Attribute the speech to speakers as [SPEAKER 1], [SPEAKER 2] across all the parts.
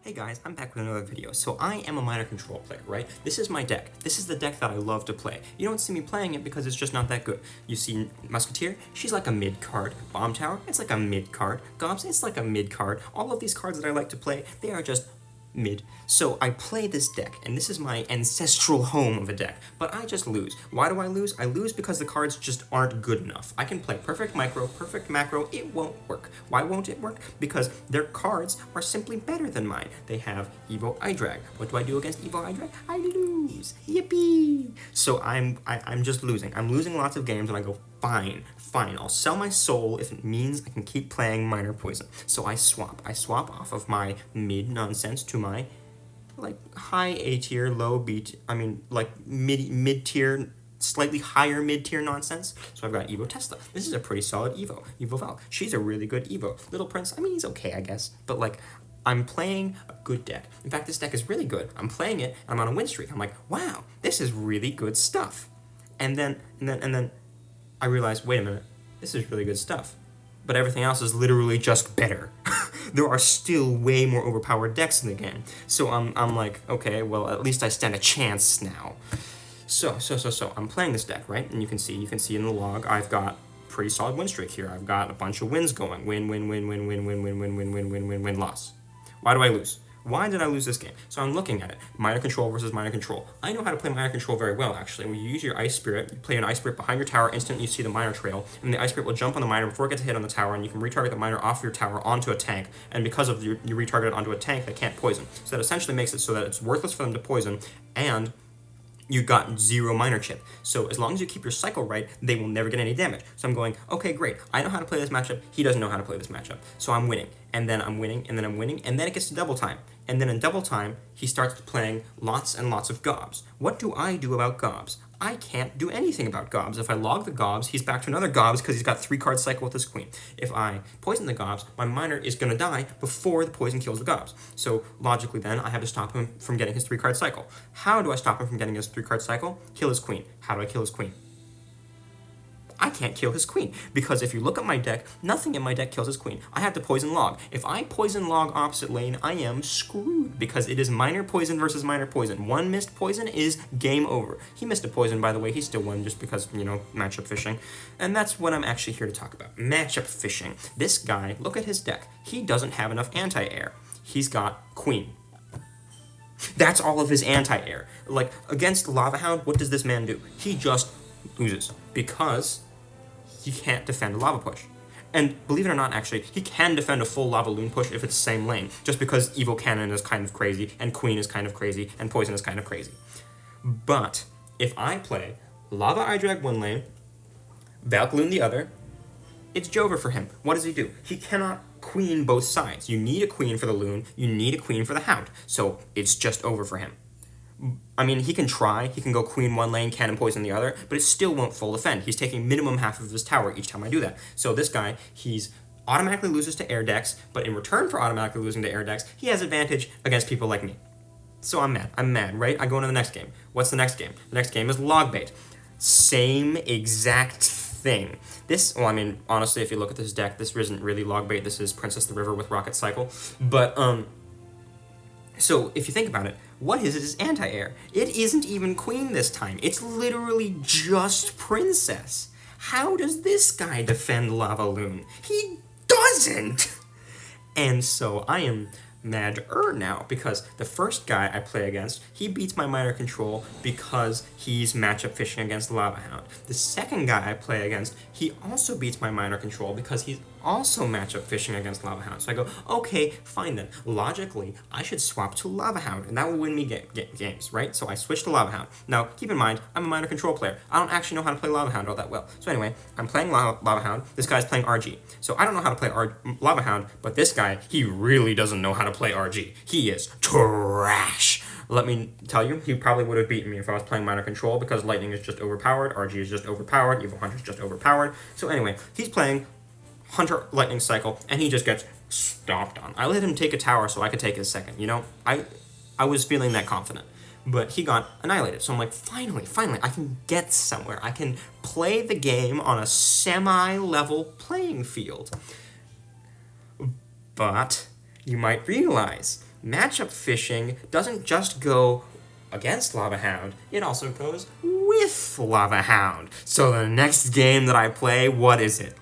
[SPEAKER 1] Hey guys, I'm back with another video. So I am a minor control player, right? This is my deck. This is the deck that I love to play. You don't see me playing it because it's just not that good. You see Musketeer, she's like a mid card. Bomb Tower, it's like a mid card. Gobs, it's like a mid card. All of these cards that I like to play, they are just mid. So I play this deck, and this is my ancestral home of a deck, but I just lose. Why do I lose? I lose because the cards just aren't good enough. I can play perfect micro, perfect macro, it won't work. Why won't it work? Because their cards are simply better than mine. They have Evo Idrag. What do I do against Evo Idrag? I lose. Yippee! So I'm just losing. I'm losing lots of games, and I go, fine, I'll sell my soul if it means I can keep playing Minor Poison. So I swap off of my mid nonsense to my like high A tier, low B, like mid tier, slightly higher mid tier nonsense. So I've got Evo Tesla. This is a pretty solid Evo Val. She's a really good Evo. Little Prince, I mean, he's okay, I guess, but like, I'm playing a good deck. In fact, this deck is really good. I'm playing it, and I'm on a win streak. I'm like, wow, this is really good stuff. And then I realized, wait a minute, this is really good stuff. But everything else is literally just better. There are still way more overpowered decks in the game. So I'm like, okay, well, at least I stand a chance now. So I'm playing this deck, right? And you can see in the log, I've got pretty solid win streak here. I've got a bunch of wins going. Win, loss. Why do I lose? Why did I lose this game? So I'm looking at it. Minor control versus minor control. I know how to play minor control very well, actually. When you use your Ice Spirit, you play an Ice Spirit behind your tower, instantly you see the minor trail, and the Ice Spirit will jump on the minor before it gets a hit on the tower, and you can retarget the minor off your tower onto a tank, and because of you retarget it onto a tank, they can't poison. So that essentially makes it so that it's worthless for them to poison, and you got 0 minor chip. So as long as you keep your cycle right, they will never get any damage. So I'm going, okay, great. I know how to play this matchup. He doesn't know how to play this matchup. So I'm winning. And then I'm winning, and then I'm winning, and then it gets to double time. And then in double time, he starts playing lots and lots of gobs. What do I do about gobs? I can't do anything about gobs. If I log the gobs, he's back to another gobs because he's got 3-card cycle with his queen. If I poison the gobs, my minor is going to die before the poison kills the gobs. So logically then, I have to stop him from getting his 3-card cycle. How do I stop him from getting his 3-card cycle? Kill his queen. How do I kill his queen? I can't kill his queen, because if you look at my deck, nothing in my deck kills his queen. I have to poison log. If I poison log opposite lane, I am screwed, because it is minor poison versus minor poison. One missed poison is game over. He missed a poison, by the way. He still won just because, you know, matchup fishing. And that's what I'm actually here to talk about. Matchup fishing. This guy, look at his deck. He doesn't have enough anti-air. He's got queen. That's all of his anti-air. Like, against Lava Hound, what does this man do? He just loses, because he can't defend a lava push. And believe it or not, actually, he can defend a full lava loon push if it's the same lane, just because Evo Cannon is kind of crazy, and Queen is kind of crazy, and Poison is kind of crazy. But if I play Lava Idrag one lane, Valk Loon the other, it's Jover for him. What does he do? He cannot queen both sides. You need a queen for the loon, you need a queen for the hound, so it's just over for him. I mean, he can try, he can go queen one lane, cannon poison the other, but it still won't full defend. He's taking minimum half of his tower each time I do that. So this guy, he's automatically loses to air decks, but in return for automatically losing to air decks, he has advantage against people like me. So I'm mad, right? I go into the next game. What's the next game? The next game is log bait. Same exact thing. This, well, I mean, honestly, if you look at this deck, this isn't really log bait, this is Princess the River with Rocket Cycle, but, so if you think about it, what is his anti-air? It isn't even queen this time. It's literally just princess. How does this guy defend Lava Loon? He doesn't! And so I am madder now, because the first guy I play against, he beats my minor control because he's matchup fishing against Lava Hound. The second guy I play against, he also beats my minor control because he's also matchup fishing against Lava Hound. So I go, okay, fine then. Logically, I should swap to Lava Hound, and that will win me games, right? So I switch to Lava Hound. Now, keep in mind, I'm a minor control player. I don't actually know how to play Lava Hound all that well. So anyway, I'm playing Lava Hound. This guy's playing RG. So I don't know how to play Lava Hound, but this guy, he really doesn't know how to play RG. He is trash. Let me tell you, he probably would have beaten me if I was playing minor control, because lightning is just overpowered, RG is just overpowered, Evil Hunter is just overpowered. So anyway, he's playing Hunter Lightning Cycle, and he just gets stomped on. I let him take a tower so I could take his second, you know? I was feeling that confident. But he got annihilated, so I'm like, finally, I can get somewhere. I can play the game on a semi-level playing field. But you might realize matchup fishing doesn't just go against Lava Hound, it also goes with Lava Hound. So the next game that I play, what is it?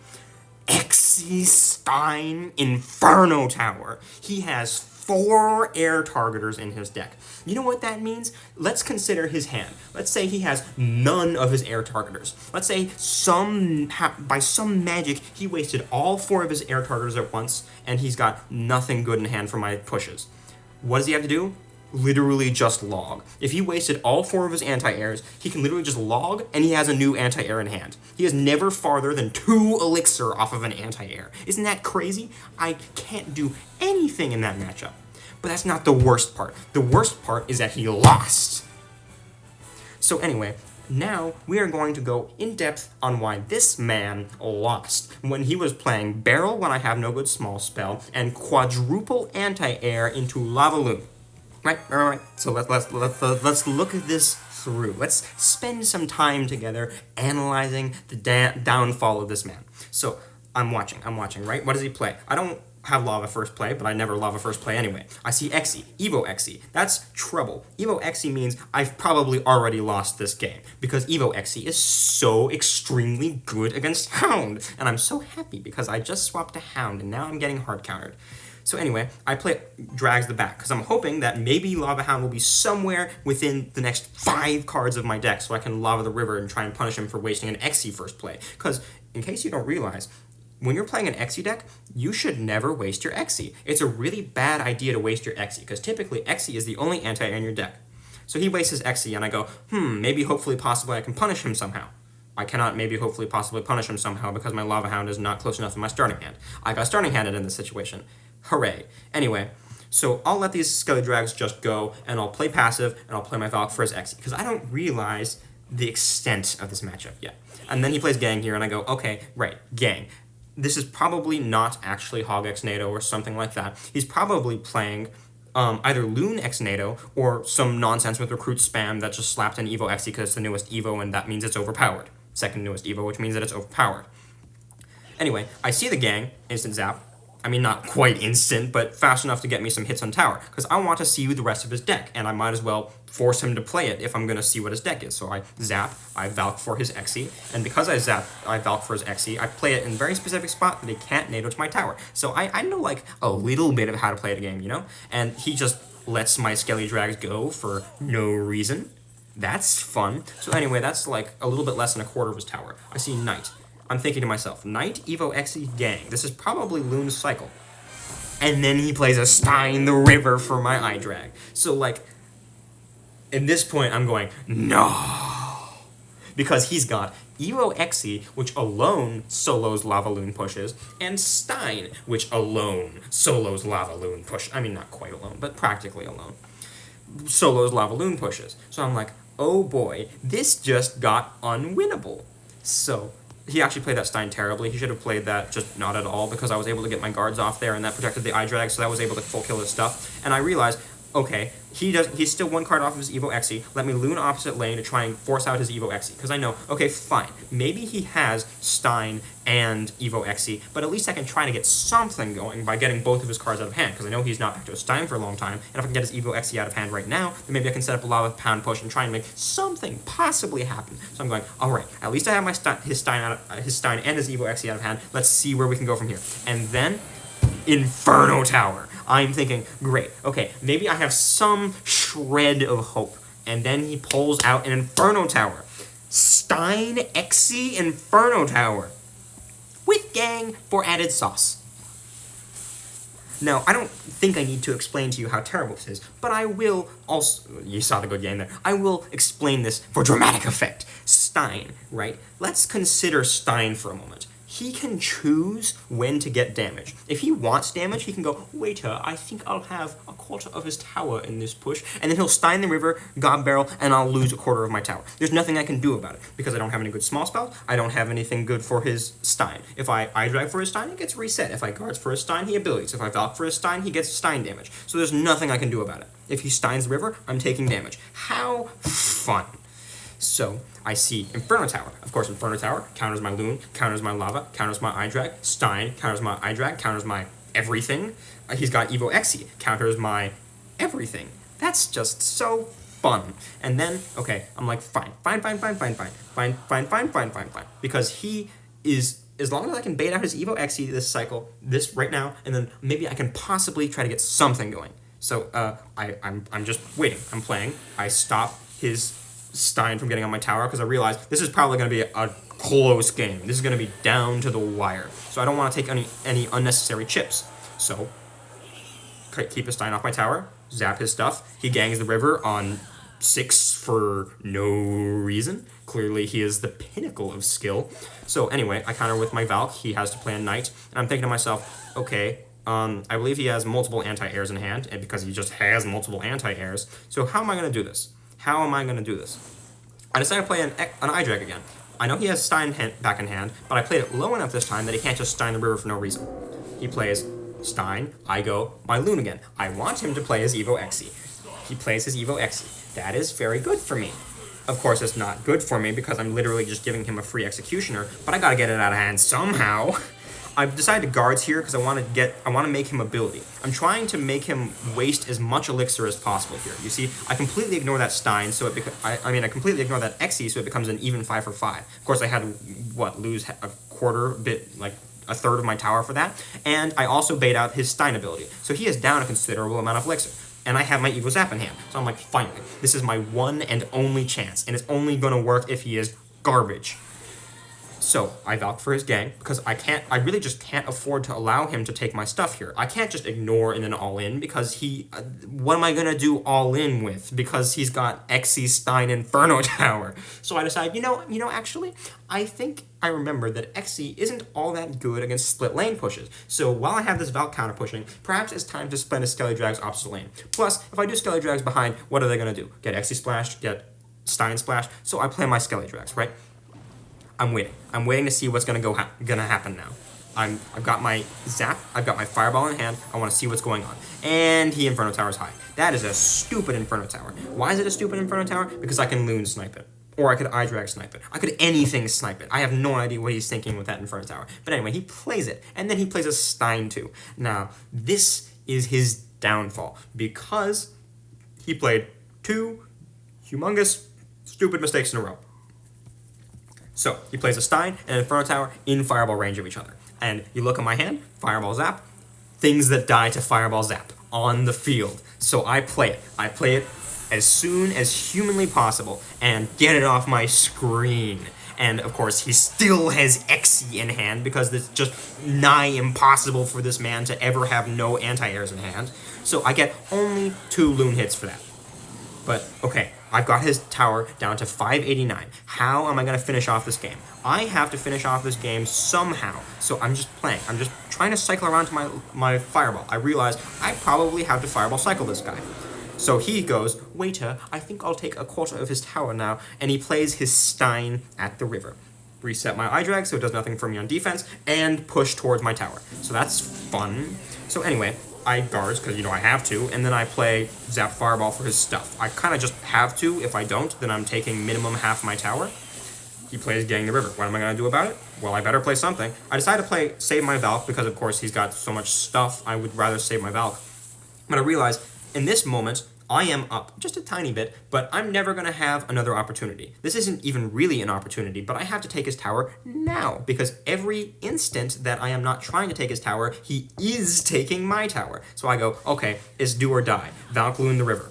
[SPEAKER 1] Stein Inferno Tower. He has 4 air targeters in his deck. You know what that means? Let's consider his hand. Let's say he has none of his air targeters. Let's say by some magic he wasted all 4 of his air targeters at once, and he's got nothing good in hand for my pushes. What does he have to do? Literally just log. If he wasted all 4 of his anti-airs, he can literally just log, and he has a new anti-air in hand. He is never farther than 2 elixir off of an anti-air. Isn't that crazy? I can't do anything in that matchup. But that's not the worst part. The worst part is that he lost. So anyway, now we are going to go in depth on why this man lost when he was playing Barrel when I have no good small spell and quadruple anti-air into Lava Loon. Right. So let's look at this through. Let's spend some time together analyzing the downfall of this man. So I'm watching, right? What does he play? I don't have Lava first play, but I never Lava first play anyway. I see Xe, Evo Xe. That's trouble. Evo Xe means I've probably already lost this game because Evo Xe is so extremely good against Hound. And I'm so happy because I just swapped a Hound and now I'm getting hard countered. So anyway, I play Drags the Back, because I'm hoping that maybe Lava Hound will be somewhere within the next 5 cards of my deck, so I can Lava the River and try and punish him for wasting an Xe first play. Because, in case you don't realize, when you're playing an Xe deck, you should never waste your Xe. It's a really bad idea to waste your Xe, because typically Xe is the only anti-air in your deck. So he wastes his Xe, and I go, maybe, hopefully, possibly I can punish him somehow. I cannot maybe, hopefully, possibly punish him somehow because my Lava Hound is not close enough in my starting hand. I got starting handed in this situation. Hooray. Anyway, so I'll let these Skelly Drags just go, and I'll play passive, and I'll play my Valk for his Xe, because I don't realize the extent of this matchup yet. And then he plays Gang here, and I go, okay, right, Gang. This is probably not actually Hog X NATO or something like that. He's probably playing either Loon X NATO or some nonsense with recruit spam that just slapped an Evo Xe because it's the newest Evo, and that means it's overpowered. Second newest Evo, which means that it's overpowered. Anyway, I see the Gang, instant zap. I mean, not quite instant, but fast enough to get me some hits on tower, because I want to see the rest of his deck, and I might as well force him to play it if I'm going to see what his deck is. So I zap, I Valk for his Xe, and because I Valk for his Xe, I play it in a very specific spot that he can't NATO to my tower. So I know, like, a little bit of how to play the game, you know? And he just lets my Skelly Drags go for no reason. That's fun. So anyway, that's like a little bit less than a quarter of his tower. I see Knight. I'm thinking to myself, Knight, Evo Xe, Gang. This is probably Loon's cycle. And then he plays a Stein the River for my eye drag. So, like, at this point, I'm going, no. Because he's got Evo Xe, which alone solos Lava Loon pushes, and Stein, which alone solos Lava Loon push. I mean, not quite alone, but practically alone. Solos Lava Loon pushes. So I'm like, oh boy, this just got unwinnable. So he actually played that Stein terribly. He should have played that just not at all, because I was able to get my guards off there, and that protected the eye drag, so that was able to full kill his stuff. And I realized, okay, he's still 1 card off of his Evo Xe. Let me Loon opposite lane to try and force out his Evo Xe, because I know, okay, fine, maybe he has Stein and Evo Xe, but at least I can try to get something going by getting both of his cards out of hand, because I know he's not back to a Stein for a long time, and if I can get his Evo Xe out of hand right now, then maybe I can set up a Lava Pound push and try and make something possibly happen. So I'm going, all right, at least I have my his Stein and his Evo Xe out of hand. Let's see where we can go from here. And then Inferno Tower. I'm thinking, great, okay, maybe I have some shred of hope. And then he pulls out an Inferno Tower. Stein Xe Inferno Tower. With Gang for added sauce. Now, I don't think I need to explain to you how terrible this is, but I will also, you saw the good game there, I will explain this for dramatic effect. Stein, right? Let's consider Stein for a moment. He can choose when to get damage. If he wants damage, he can go, waiter, I think I'll have a quarter of his tower in this push, and then he'll Stein the River, God Barrel, and I'll lose a quarter of my tower. There's nothing I can do about it, because I don't have any good small spells, I don't have anything good for his Stein. If I drag for his Stein, it gets reset. If I guards for his Stein, he abilities. If I Valk for his Stein, he gets Stein damage. So there's nothing I can do about it. If he Steins the River, I'm taking damage. How fun. So I see Inferno Tower. Of course, Inferno Tower counters my Loon, counters my Lava, counters my eye drag. Stein counters my eye drag, counters my everything. He's got Evo Xe, counters my everything. That's just so fun. And then, okay, I'm like, fine. Because he is, as long as I can bait out his Evo XE this cycle, this right now, and then maybe I can possibly try to get something going. So I'm just waiting. I'm playing. I stop his Stein from getting on my tower because I realize this is probably going to be a close game. This is going to be down to the wire. So I don't want to take any unnecessary chips. So keep his Stein off my tower, zap his stuff. He gangs the river on 6 for no reason. Clearly, he is the pinnacle of skill. So anyway, I counter with my Valk. He has to play a Knight. And I'm thinking to myself, okay, I believe he has multiple anti-airs in hand, and because he just has multiple anti-airs. So how am I going to do this? I decided to play an I-Drag again. I know he has Stein back in hand, but I played it low enough this time that he can't just Stein the river for no reason. He plays Stein, I go my Loon again. I want him to play his Evo XE. He plays his Evo XE. That is very good for me. Of course, it's not good for me because I'm literally just giving him a free Executioner, but I gotta get it out of hand somehow. I've decided to guards here because I want to make him ability. I'm trying to make him waste as much elixir as possible here. You see, I completely ignore that Stein, so I completely ignore that XE, so it becomes an even 5 for 5. Of course, I had to lose a quarter bit, like a third of my tower for that, and I also bait out his Stein ability, so he is down a considerable amount of elixir. And I have my Evo Zap in hand, so I'm like, finally, this is my one and only chance, and it's only gonna work if he is garbage. So I Valk for his gang because I really just can't afford to allow him to take my stuff here. I can't just ignore and then all in because what am I gonna do all in with? Because he's got XE Stein Inferno Tower. So I decide, actually, I think I remember that XE isn't all that good against split lane pushes. So while I have this Valk counter pushing, perhaps it's time to spend a Skelly Drags opposite lane. Plus, if I do Skelly Drags behind, what are they gonna do? Get XE splashed, get Stein splashed. So I play my Skelly Drags, right? I'm waiting to see what's gonna happen now. I've got my Zap, I've got my Fireball in hand, I want to see what's going on. And he Inferno Tower's high. That is a stupid Inferno Tower. Why is it a stupid Inferno Tower? Because I can Loon snipe it. Or I could I-Drag snipe it. I could anything snipe it. I have no idea what he's thinking with that Inferno Tower. But anyway, he plays it, and then he plays a Stein too. Now, this is his downfall, because he played 2 humongous, stupid mistakes in a row. So, he plays a Stein and an Inferno Tower in Fireball range of each other. And you look at my hand, Fireball Zap, things that die to Fireball Zap on the field. So I play it. I play it as soon as humanly possible and get it off my screen. And of course, he still has XE in hand because it's just nigh impossible for this man to ever have no anti-airs in hand. So I get only 2 Loon hits for that. But, okay, I've got his tower down to 589. How am I going to finish off this game? I have to finish off this game somehow. So I'm just playing. I'm just trying to cycle around to my Fireball. I realize I probably have to Fireball cycle this guy. So he goes, waiter, I think I'll take a quarter of his tower now, and he plays his Stein at the river. Reset my I-Drag so it does nothing for me on defense, and push towards my tower. So that's fun. So anyway, I guards, because, I have to, and then I play Zap Fireball for his stuff. I kind of just have to. If I don't, then I'm taking minimum half my tower. He plays Gang the River. What am I going to do about it? Well, I better play something. I decided to save my Valk, because, of course, he's got so much stuff, I would rather save my Valk. But I realize, in this moment, I am up just a tiny bit, but I'm never going to have another opportunity. This isn't even really an opportunity, but I have to take his tower now, because every instant that I am not trying to take his tower, he is taking my tower. So I go, okay, it's do or die. Valk Loon the river.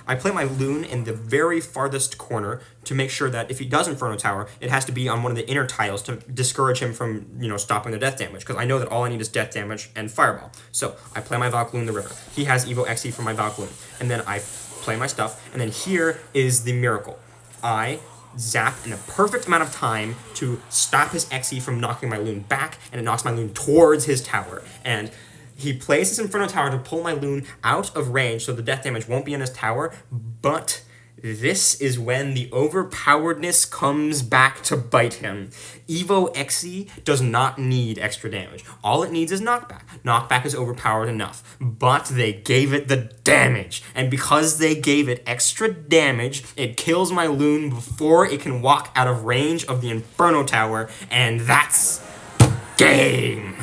[SPEAKER 1] I play my Loon in the very farthest corner to make sure that if he does Inferno Tower, it has to be on one of the inner tiles to discourage him from, stopping the death damage, because I know that all I need is death damage and Fireball. So I play my Valk Loon the river. He has Evo XE for my Valk Loon. And then I play my stuff, and then here is the miracle. I Zap in the perfect amount of time to stop his XE from knocking my Loon back, and it knocks my Loon towards his tower. And he plays his Inferno Tower to pull my Loon out of range so the death damage won't be in his tower, but this is when the overpoweredness comes back to bite him. Evo XE does not need extra damage. All it needs is knockback. Knockback is overpowered enough, but they gave it the damage. And because they gave it extra damage, it kills my Loon before it can walk out of range of the Inferno Tower, and that's game.